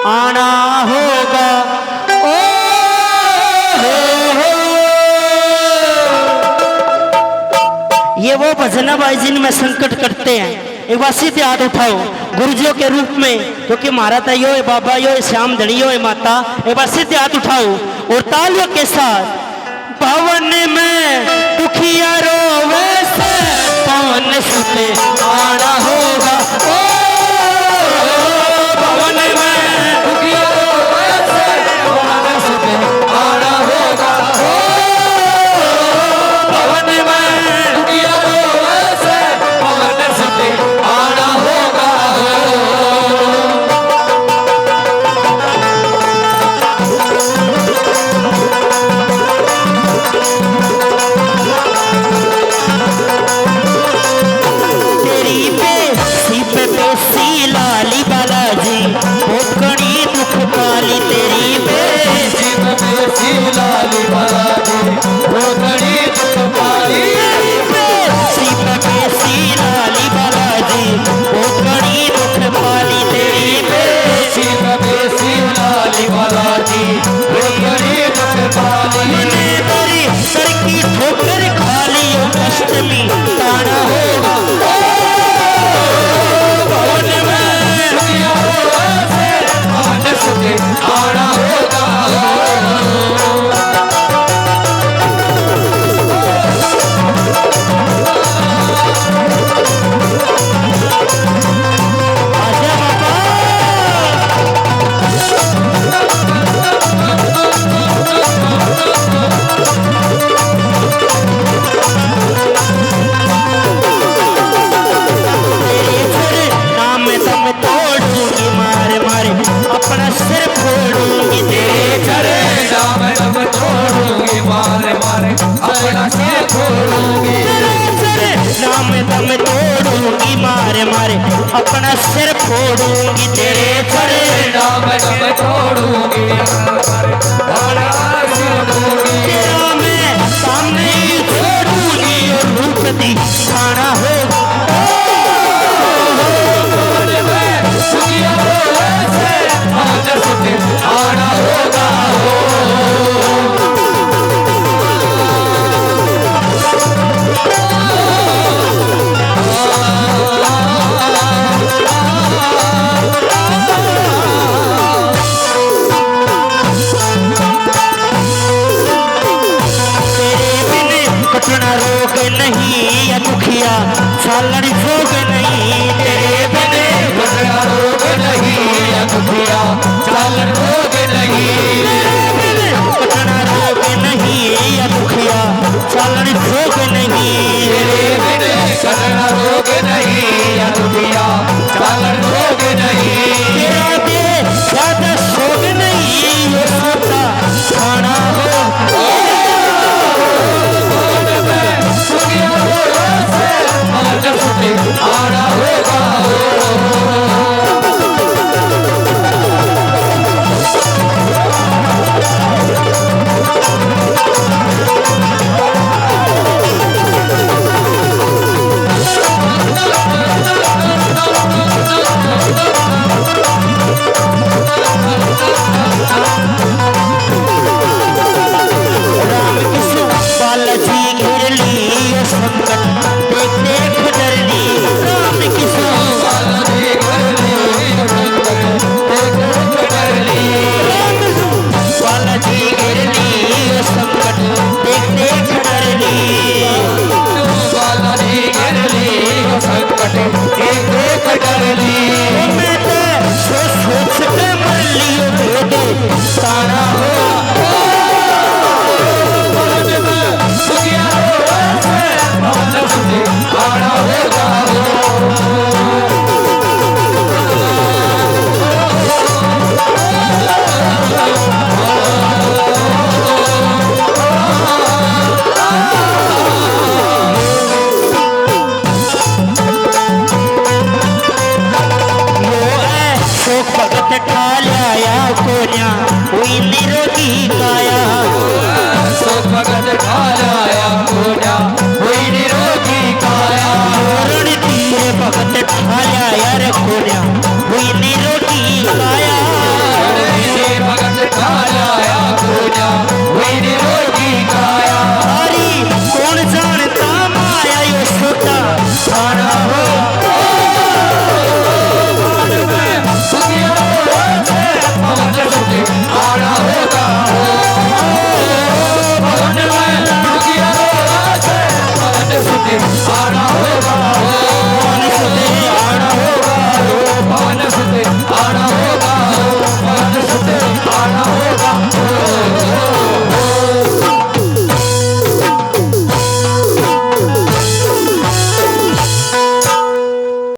आना होगा। ओ हो। ये वो भजन है भाई जिनमें संकट कटते हैं। एक बार सीधे हाथ उठाओ गुरुजियों के रूप में, क्योंकि मारा था यो है बाबा, यो है श्याम धड़ी, यो है माता। एक बार सीधे हाथ उठाओ और तालियों के साथ। पवन में दुखिया रोवे से पवन सुते आना होगा। ओ पवन में दुखिया रोवे से पवन सुते आना होगा। ओ पवन में दुखिया रोवे से पवन सुते आना होगा। लाली बालाजी बहुत घनी दुख पाली तेरी बेसी लाली बालाजी बहुत घनी दुख पाली बेसी लाली बालाजी बहुत घनी दुख पाली तेरी बेसी लाली बालाजी बहुत घनी दुख पाली। मैंने तेरी सर की ठोकर खा ली अष्टमी ताना होगा। आना होगा। अपना सिर फोड़ूंगी तेरे चरे नाम दम तोड़ूंगी मारे मारे अपना सिर फोड़ूंगी तेरे नाम दम तोड़ूंगी मारे मारे अपना सिर फोड़ूंगी तेरे चरे नाम दम तोड़ूंगी मारे अपना सिर फोड़ूंगी तेरा मैं सामने ही छोड़ूंगी और रूप दिखाना होगा। आना होगा। तेरे बिन कटना रोग नहीं या दुखिया सालन भोग नहीं। तेरे बिन कटना रोग नहीं या दुखिया सालन भोग नहीं। कटना रोग नहीं या दुखिया सालन भोग नहीं। तेरे बिन कटना रोग नहीं या दुखिया सालन भोग नहीं। तेरा दे ज्यादा शोक नहीं ये सोता खाना हो। आना होगा। भगत ठाल्या कोन्या हुई निरोगी का